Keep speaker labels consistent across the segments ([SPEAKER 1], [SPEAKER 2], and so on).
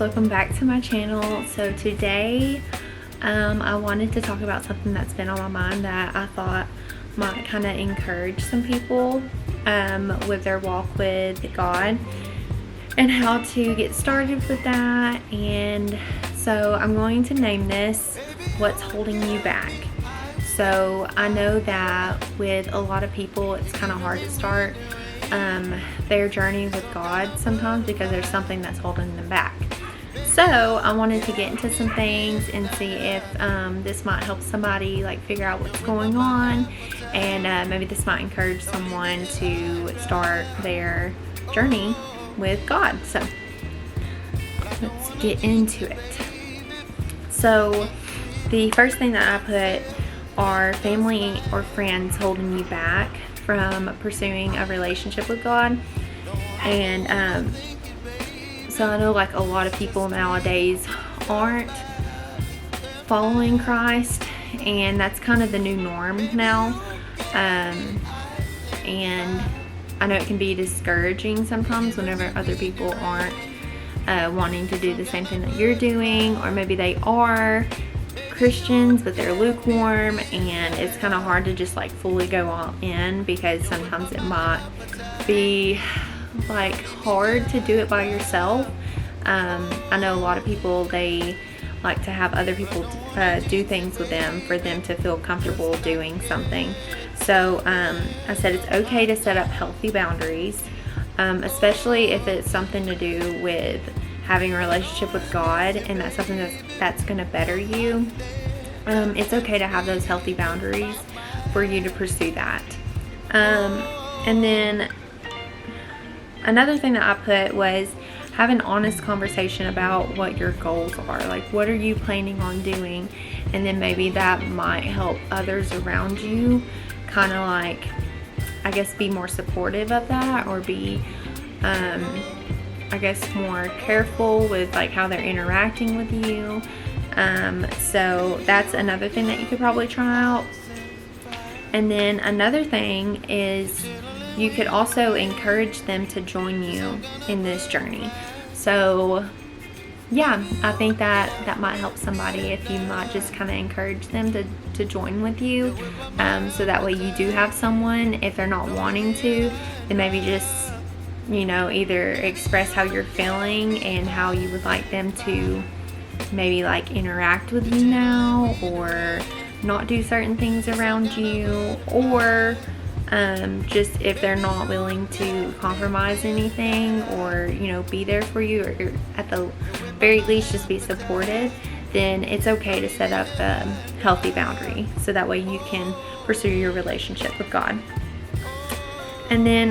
[SPEAKER 1] welcome back to my channel. So today I wanted to talk about something that's been on my mind that I thought might kind of encourage some people with their walk with God and how to get started with that. And so I'm going to name this What's Holding You Back. So I know that with a lot of people it's kind of hard to start their journey with God sometimes because there's something that's holding them back. So I wanted to get into some things and see if this might help somebody like figure out what's going on, and maybe this might encourage someone to start their journey with God. So let's get into it. So the first thing that I put are family or friends holding you back from pursuing a relationship with God. And so I know like a lot of people nowadays aren't following Christ, and that's kind of the new norm now. And I know it can be discouraging sometimes whenever other people aren't wanting to do the same thing that you're doing, or maybe they are Christians but they're lukewarm, and it's kind of hard to just like fully go all in because sometimes it might be like hard to do it by yourself. I know a lot of people, they like to have other people do things with them for them to feel comfortable doing something. So I said it's okay to set up healthy boundaries, especially if it's something to do with having a relationship with God and that's something that's going to better you. It's okay to have those healthy boundaries for you to pursue that. And then another thing that I put was have an honest conversation about what your goals are. Like, what are you planning on doing? And then maybe that might help others around you kind of like, I guess, be more supportive of that, or be I guess more careful with like how they're interacting with you. So that's another thing that you could probably try out. And then another thing is you could also encourage them to join you in this journey. So yeah, I think that might help somebody if you might just kind of encourage them to join with you. So that way you do have someone. If they're not wanting to, then maybe just, either express how you're feeling and how you would like them to maybe like interact with you now, or not do certain things around you, or just if they're not willing to compromise anything, or be there for you, or at the very least just be supportive, then it's okay to set up a healthy boundary so that way you can pursue your relationship with God. And then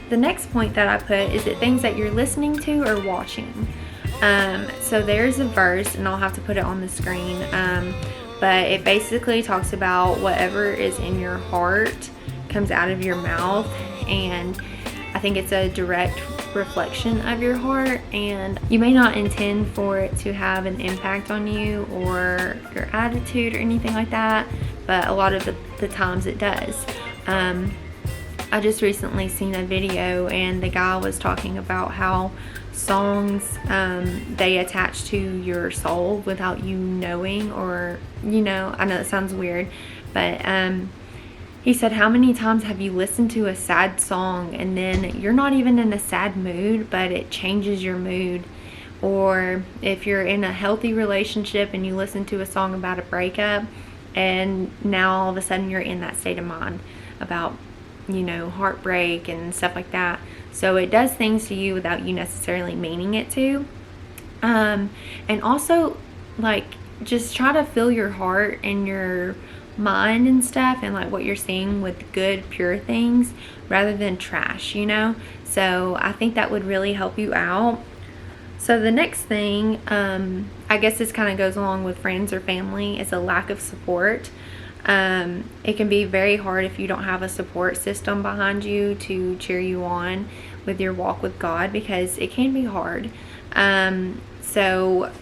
[SPEAKER 1] the next point that I put is that things that you're listening to or watching. So there's a verse, and I'll have to put it on the screen, but it basically talks about whatever is in your heart comes out of your mouth, and I think it's a direct reflection of your heart, and you may not intend for it to have an impact on you or your attitude or anything like that, but a lot of the times it does. I just recently seen a video, and the guy was talking about how songs they attach to your soul without you knowing, or I know it sounds weird, but he said, how many times have you listened to a sad song and then you're not even in a sad mood, but it changes your mood? Or if you're in a healthy relationship and you listen to a song about a breakup, and now all of a sudden you're in that state of mind about heartbreak and stuff like that. So it does things to you without you necessarily meaning it to. And also, like, just try to fill your heart and your mind and stuff, and like what you're seeing, with good, pure things rather than trash, So I think that would really help you out. So the next thing, I guess this kind of goes along with friends or family, is a lack of support. It can be very hard if you don't have a support system behind you to cheer you on with your walk with God, because it can be hard. So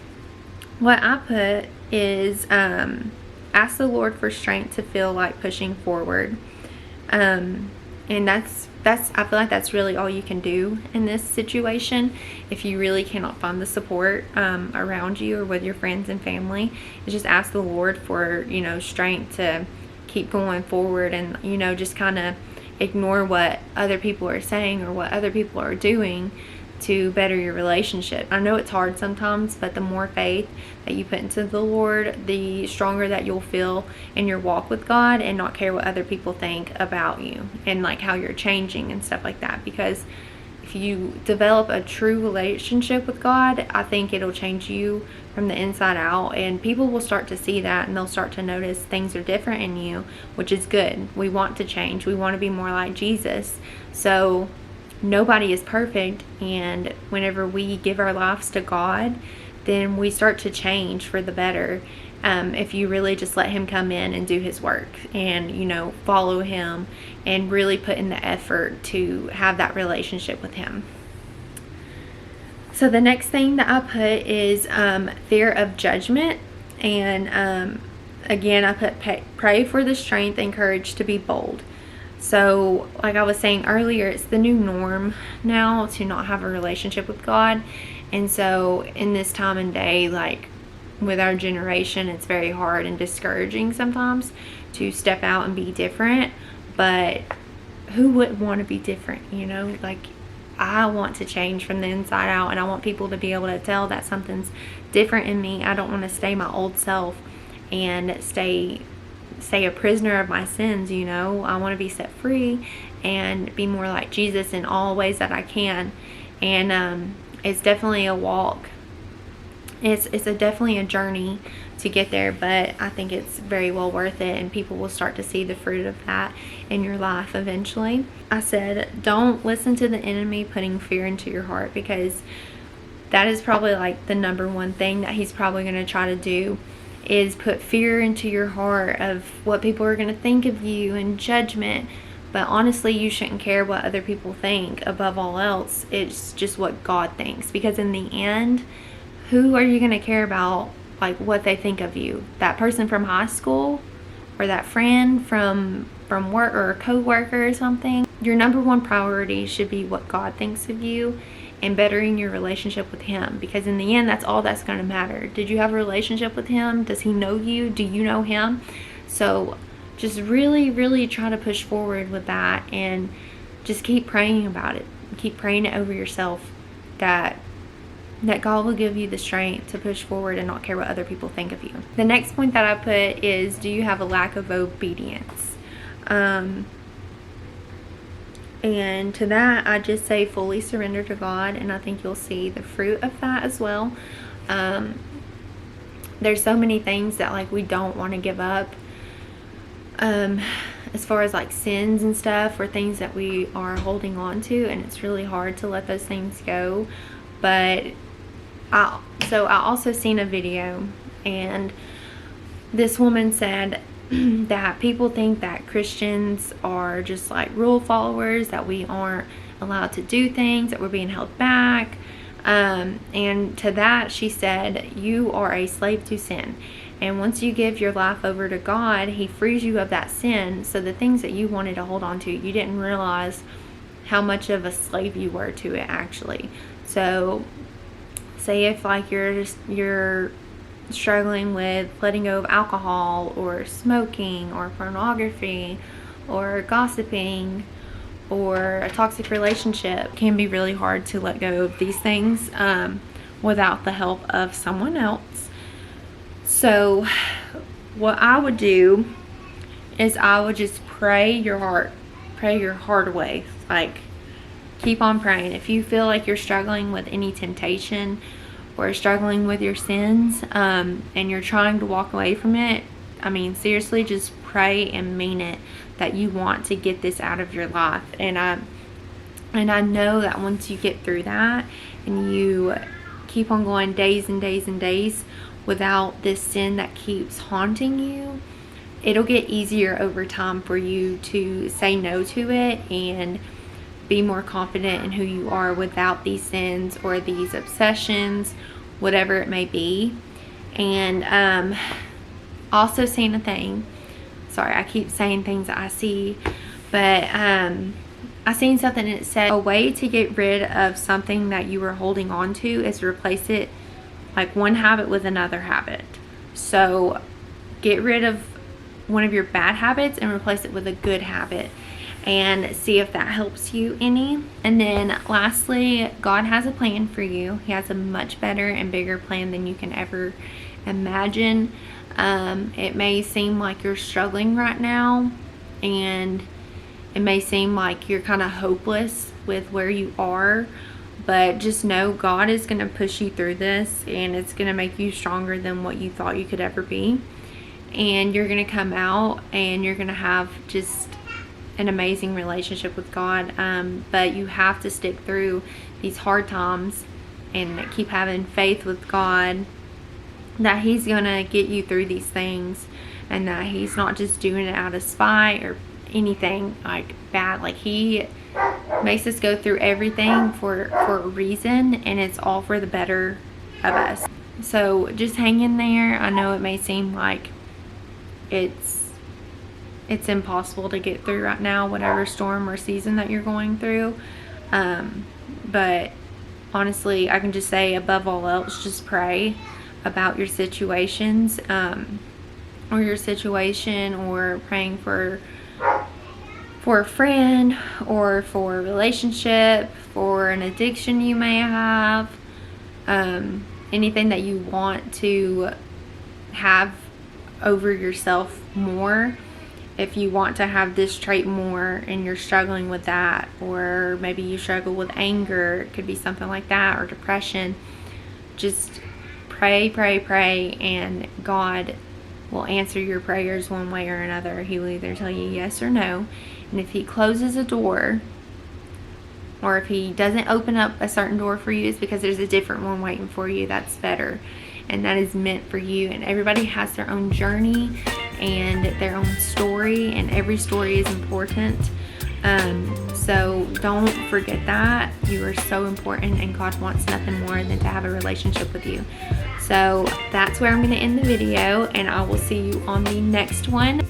[SPEAKER 1] what I put is ask the Lord for strength to feel like pushing forward. And that's I feel like that's really all you can do in this situation. If you really cannot find the support around you or with your friends and family, is just ask the Lord for, you know, strength to keep going forward, and, you know, just kind of ignore what other people are saying or what other people are doing to better your relationship. I know it's hard sometimes, but the more faith that you put into the Lord, the stronger that you'll feel in your walk with God, and not care what other people think about you and like how you're changing and stuff like that. Because if you develop a true relationship with God, I think it'll change you from the inside out, and people will start to see that, and they'll start to notice things are different in you, which is good. We want to change. We want to be more like Jesus. So nobody is perfect, and whenever we give our lives to God, then we start to change for the better. If you really just let Him come in and do His work, and, you know, follow Him and really put in the effort to have that relationship with Him. So the next thing that I put is fear of judgment, and again I put pray for the strength and courage to be bold. So like I was saying earlier, it's the new norm now to not have a relationship with God. And so in this time and day, like with our generation, it's very hard and discouraging sometimes to step out and be different. But who wouldn't want to be different? You know, like I want to change from the inside out, and I want people to be able to tell that something's different in me. I don't want to stay my old self and stay a prisoner of my sins. You know, I want to be set free and be more like Jesus in all ways that I can. And it's definitely a walk. It's definitely a journey to get there, but I think it's very well worth it, and people will start to see the fruit of that in your life eventually. I said, don't listen to the enemy putting fear into your heart, because that is probably like the number one thing that he's probably going to try to do, is put fear into your heart of what people are going to think of you and judgment. But honestly, you shouldn't care what other people think above all else. It's just what God thinks, because in the end, who are you going to care about, like what they think of you? That person from high school, or that friend from work, or a co-worker or something? Your number one priority should be what God thinks of you and bettering your relationship with Him, because in the end, that's all that's going to matter. Did you have a relationship with Him? Does He know you? Do you know Him? So just really, really try to push forward with that, and just keep praying about it. Keep praying it over yourself, that God will give you the strength to push forward and not care what other people think of you. The next point that I put is, do you have a lack of obedience? And to that, I just say fully surrender to God, and I think you'll see the fruit of that as well. There's so many things that like we don't want to give up, as far as like sins and stuff, or things that we are holding on to, and it's really hard to let those things go. But I also seen a video, and this woman said that people think that Christians are just like rule followers, that we aren't allowed to do things, that we're being held back. And to that, she said, you are a slave to sin. And once you give your life over to God, He frees you of that sin. So the things that you wanted to hold on to, you didn't realize how much of a slave you were to it actually. So say if like you're struggling with letting go of alcohol, or smoking, or pornography, or gossiping, or a toxic relationship, it can be really hard to let go of these things without the help of someone else. So what I would do is I would just pray your heart away. Like, keep on praying. If you feel like you're struggling with any temptation, or struggling with your sins, and you're trying to walk away from it, I mean, seriously, just pray and mean it, that you want to get this out of your life. And I know that once you get through that, and you keep on going days and days and days without this sin that keeps haunting you, it'll get easier over time for you to say no to it and be more confident in who you are without these sins or these obsessions, whatever it may be. And also seeing a thing, sorry, I keep saying things that I see, But I seen something and it said a way to get rid of something that you were holding on to is to replace it, like one habit with another habit. So get rid of one of your bad habits and replace it with a good habit, and see if that helps you any. And then lastly, God has a plan for you. He has a much better and bigger plan than you can ever imagine. It may seem like you're struggling right now, and it may seem like you're kind of hopeless with where you are, but just know God is going to push you through this, and it's going to make you stronger than what you thought you could ever be. And you're going to come out and you're going to have just an amazing relationship with God. But you have to stick through these hard times and keep having faith with God that He's going to get you through these things, and that He's not just doing it out of spite or anything like bad. Like, He makes us go through everything for a reason, and it's all for the better of us. So just hang in there. I know it may seem like it's impossible to get through right now, whatever storm or season that you're going through, but honestly, I can just say, above all else, just pray about your situations, or your situation, or praying for a friend, or for a relationship, for an addiction you may have, anything that you want to have over yourself more. If you want to have this trait more and you're struggling with that, or maybe you struggle with anger, it could be something like that, or depression, just pray, and God will answer your prayers one way or another. He will either tell you yes or no. And if He closes a door, or if He doesn't open up a certain door for you, it's because there's a different one waiting for you that's better, and that is meant for you. And everybody has their own journey and their own story, and every story is important. So don't forget that. You are so important, and God wants nothing more than to have a relationship with you. So that's where I'm going to end the video, and I will see you on the next one.